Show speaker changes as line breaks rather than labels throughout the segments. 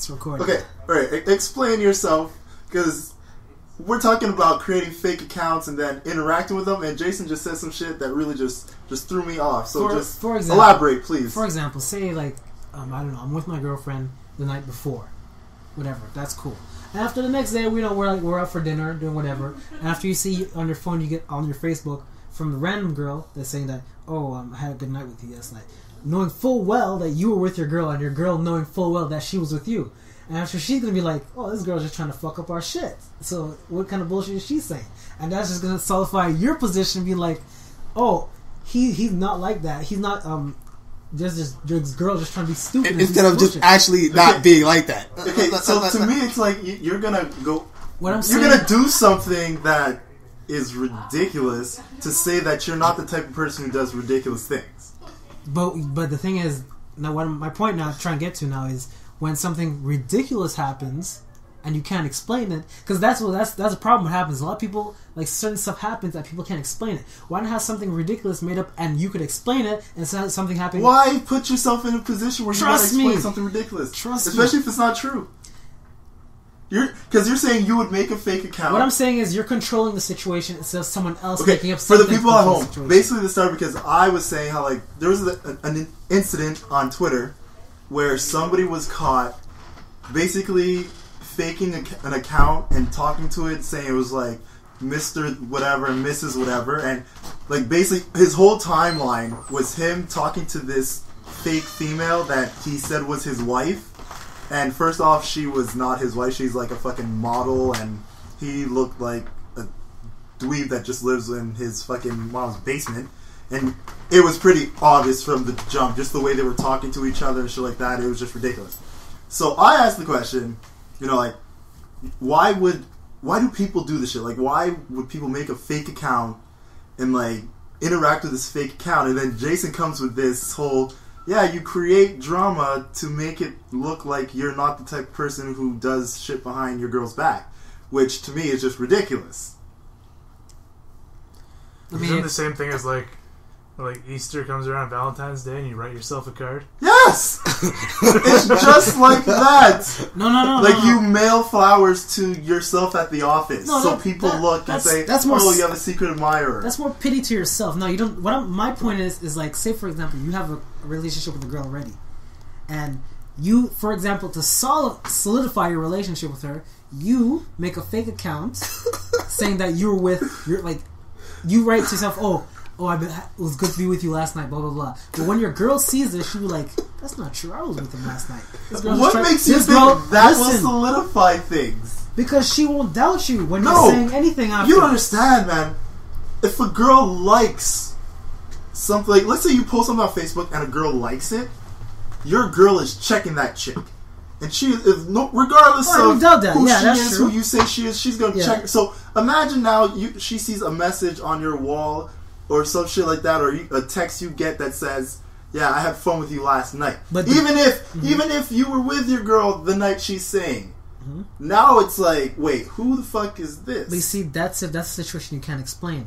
It's recording.
Okay, alright, explain yourself, because we're talking about creating fake accounts and then interacting with them, and Jason just said some shit that really just threw me off. So for example, elaborate, please.
For example, say like, I don't know, I'm with my girlfriend the night before. Whatever, that's cool. After the next day, we're out for dinner, doing whatever. And after you see on your phone, you get on your Facebook from the random girl that's saying that, I had a good night with you last night. Knowing full well that you were with your girl, and your girl knowing full well that she was with you. And after she's going to be like, this girl's just trying to fuck up our shit. So what kind of bullshit is she saying? And that's just going to solidify your position and be like, he's not like that. He's not, this girl just trying to be stupid.
Instead of just actually not being like that.
Okay, so to me, it's like you're going to go,
what I'm saying,
you're going to do something that is ridiculous to say that you're not the type of person who does ridiculous things.
But the thing is, now what my point now, trying to get to now is, when something ridiculous happens and you can't explain it, because that's a problem. What happens? A lot of people, like, certain stuff happens that people can't explain it. Why not have something ridiculous made up and you could explain it, and something happening?
Why put yourself in a position where you gotta explain something ridiculous? Especially if it's not true. Because you're saying you would make a fake account.
What I'm saying is you're controlling the situation instead of someone else making up something.
For the people at home, basically this started because I was saying how, like, there was an incident on Twitter where somebody was caught basically faking an account and talking to it, saying it was like Mr. whatever and Mrs. whatever, and like basically his whole timeline was him talking to this fake female that he said was his wife. And first off, she was not his wife. She's like a fucking model, and he looked like a dweeb that just lives in his fucking mom's basement. And it was pretty obvious from the jump, just the way they were talking to each other and shit like that. It was just ridiculous. So I asked the question, like, why do people do this shit? Like, why would people make a fake account and, like, interact with this fake account? And then Jason comes with this whole, you create drama to make it look like you're not the type of person who does shit behind your girl's back, which to me is just ridiculous.
Isn't the same thing as like Easter comes around, Valentine's Day, and you write yourself a card?
Yes! It's just like that.
No.
Like, you mail flowers to yourself at the office, so people look and say, you have a secret admirer.
That's more pity to yourself. No, you don't. My point is like, say for example, you have a relationship with a girl already, and you, for example, to solidify your relationship with her, you make a fake account saying that you write to yourself, it was good to be with you last night, blah, blah, blah. But when your girl sees this, she'll be like, that's not true, I was with him last night.
What makes you think that will solidify things?
Because she won't doubt you when you're saying anything after.
You don't understand, man. If a girl likes something, like, let's say you post something on Facebook and a girl likes it, your girl is checking that chick. And she is, regardless of who she is, who you say she is, she's going to check. So imagine now she sees a message on your wall or some shit like that, or a text you get that says, I had fun with you last night. But even if you were with your girl the night she's saying, now it's like, wait, who the fuck is this?
But you see, that's a situation you can't explain.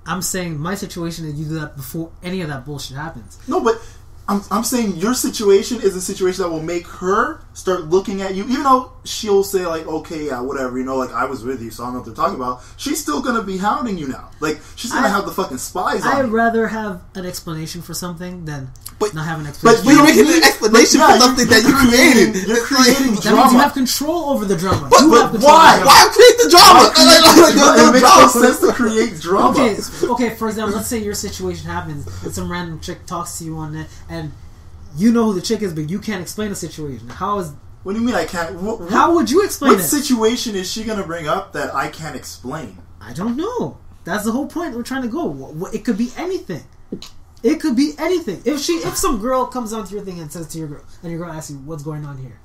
I'm saying my situation is you do that before any of that bullshit happens.
No, but I'm saying your situation is a situation that will make her start looking at you, even though she'll say, like, okay, whatever, like, I was with you, so I don't know what they're talking about. She's still going to be hounding you now. Like, she's going to have the fucking spies on you.
I'd rather have an explanation for something than not have an explanation.
But you're making an explanation for something that you created.
You're creating drama.
That means you have control over the drama.
But why?
Why create the drama?
It makes no sense to create drama.
Okay, for example, let's say your situation happens and some random chick talks to you on it, and you know who the chick is, but you can't explain the situation.
What do you mean I can't?
How would you explain it?
What situation is she going to bring up that I can't explain?
I don't know. That's the whole point we're trying to go. It could be anything. It could be anything. If some girl comes onto your thing and says to your girl, and your girl asks you, what's going on here?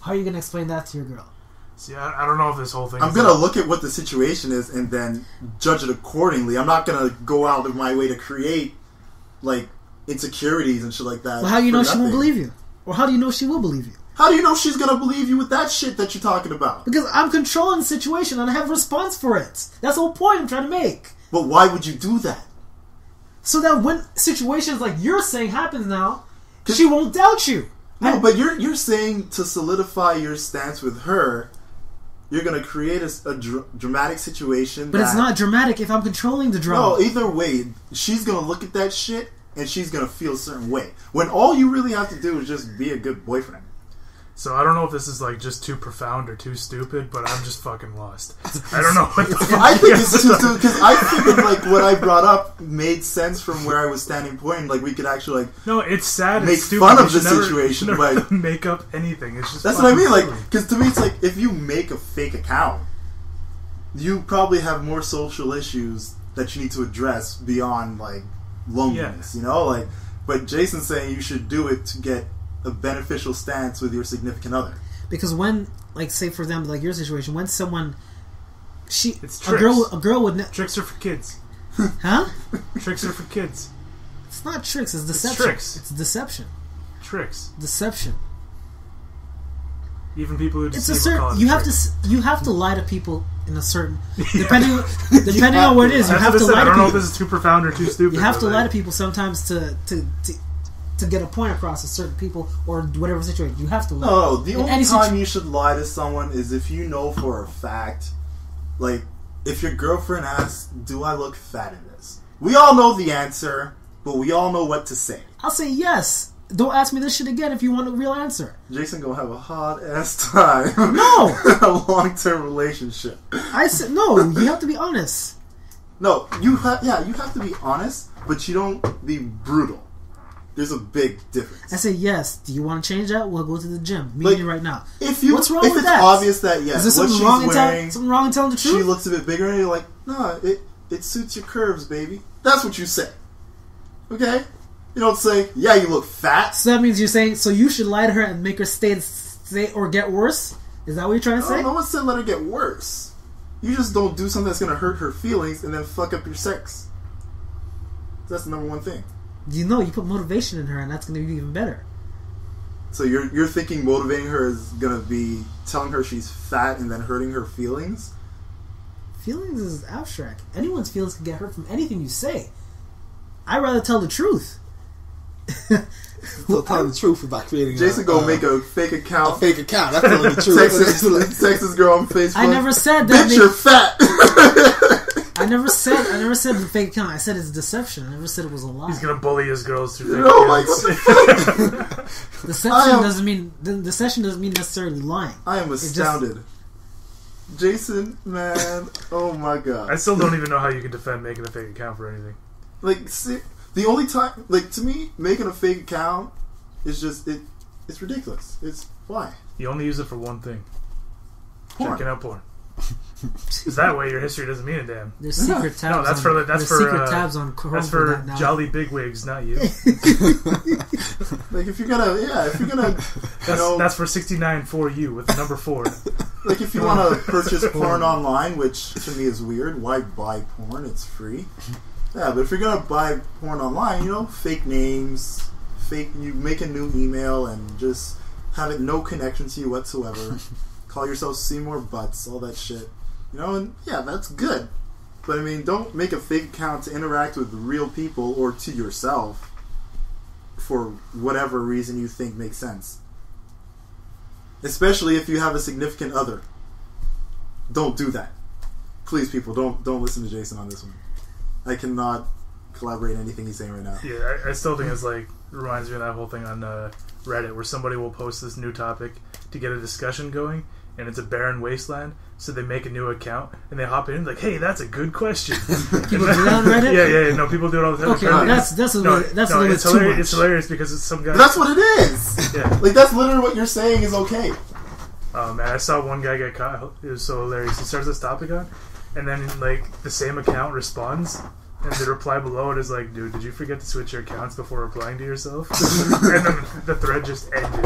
How are you going to explain that to your girl?
See, I don't know if this whole thing
I'm going to look at what the situation is and then judge it accordingly. I'm not going to go out of my way to create, like, insecurities and shit like that.
Well, how do you know she won't believe you? Or how do you know she will believe you?
How do you know she's going to believe you with that shit that you're talking about?
Because I'm controlling the situation and I have a response for it. That's the whole point I'm trying to make.
But why would you do that?
So that when situations like you're saying happens now, she won't doubt you.
No, but you're saying to solidify your stance with her, you're gonna create a dramatic situation.
But it's not dramatic if I'm controlling the drama.
No, either way, she's gonna look at that shit and she's gonna feel a certain way. When all you really have to do is just be a good boyfriend.
So I don't know if this is like just too profound or too stupid, but I'm just fucking lost. I don't know what the fuck.
I think it's too stupid because I figured like what I brought up made sense from where I was standing point. Like we could actually like
no, it's sad.
make
and stupid.
fun
You
of the
should never-
situation,
never
but
make up anything. It's just
that's what I mean. Like
silly.
because to me it's like if you make a fake account, you probably have more social issues that you need to address beyond like loneliness. You know, like but Jason's saying you should do it to get a beneficial stance with your significant other.
Because when, like, say for example, like your situation, when someone,
It's
a girl would,
tricks are for kids.
huh?
Tricks are for kids.
It's not tricks. It's deception.
tricks.
It's deception.
Tricks.
Deception.
Even people who
It's
deceive
a certain.
call it
You have
tricks.
you have to lie to people in a certain depending on what it is. You
That's
have
what
to
I said.
lie
I
to
don't know if
people.
this is too profound or too stupid.
You have to
but,
lie
like,
to people sometimes to get a point across to certain people or whatever situation. You have to lie.
No, the
In
only
any
time
situ-
you should lie to someone is if you know for a fact, like, if your girlfriend asks, do I look fat in this? We all know the answer, but we all know what to say.
I'll say yes. Don't ask me this shit again if you want a real answer.
Jason gonna have a hot ass time.
No!
in a long-term relationship.
I said no. You have to be honest.
No, you have to be honest, but you don't be brutal. There's a big difference.
I say yes. Do you want to change that? We'll go to the gym. Me
Like,
and you right now.
What's
wrong
if
with
it's
that?
obvious that yes,
Is there
what
something
she's
wrong in
wearing,
telling the
she
truth?
looks a bit bigger, and you're like, no, it suits your curves, baby. That's what you say. Okay? You don't say, yeah, you look fat.
So that means you're saying so you should lie to her and make her stay or get worse? Is that what you're trying to say?
No one said let her get worse. You just don't do something that's going to hurt her feelings and then fuck up your sex. That's the number one thing.
You know, you put motivation in her, and that's going to be even better.
So you're thinking motivating her is going to be telling her she's fat and then hurting her feelings?
Feelings is abstract. Anyone's feelings can get hurt from anything you say. I'd rather tell the truth.
Well, tell the truth about creating
Jason gonna make a fake account.
a fake account. That's telling the truth.
Text this girl on Facebook.
I never said that.
Bitch, you're fat.
I never said the fake account. I said it's deception. I never said it was a lie.
He's gonna bully his girls through fake
Oh my
accounts.
God.
Deception doesn't mean necessarily lying.
I am astounded. Jason, man, oh my god.
I still don't even know how you can defend making a fake account for anything.
Like, see, the only time, like, to me, making a fake account is just, it's ridiculous. It's, why?
You only use it for one thing.
Porn.
Checking out porn. Because that way your history doesn't mean a damn.
There's secret tabs.
No, that's
on,
that's
there's
for
secret tabs on Chrome
that's
for
for
that now.
jolly bigwigs, not you.
Like, if you're gonna,
That's for 69 for you with the number 4.
like, if you want to purchase porn online, which to me is weird, why buy porn? It's free. Yeah, but if you're gonna buy porn online, fake names, you make a new email and just have it no connection to you whatsoever. Call yourself Seymour Butts, all that shit. And yeah, that's good. But I mean, don't make a fake account to interact with real people or to yourself for whatever reason you think makes sense. Especially if you have a significant other. Don't do that. Please, people, don't listen to Jason on this one. I cannot collaborate anything he's saying right now.
Yeah, I still think it's like reminds me of that whole thing on Reddit where somebody will post this new topic to get a discussion going, and it's a barren wasteland. So they make a new account and they hop in like, "Hey, that's a good question."
People do that on Reddit?
Yeah. No, people do it all the time.
Okay,
Apparently-
that's a little bit
it's
too
hilarious.
much.
It's hilarious because it's some guy.
But that's what it is!
Yeah.
Like, that's literally what you're saying is okay.
Oh man, I saw one guy get caught. It was so hilarious. He starts this topic on, and then like the same account responds, and the reply below it is like, "Dude, did you forget to switch your accounts before replying to yourself?" And then the thread just ended.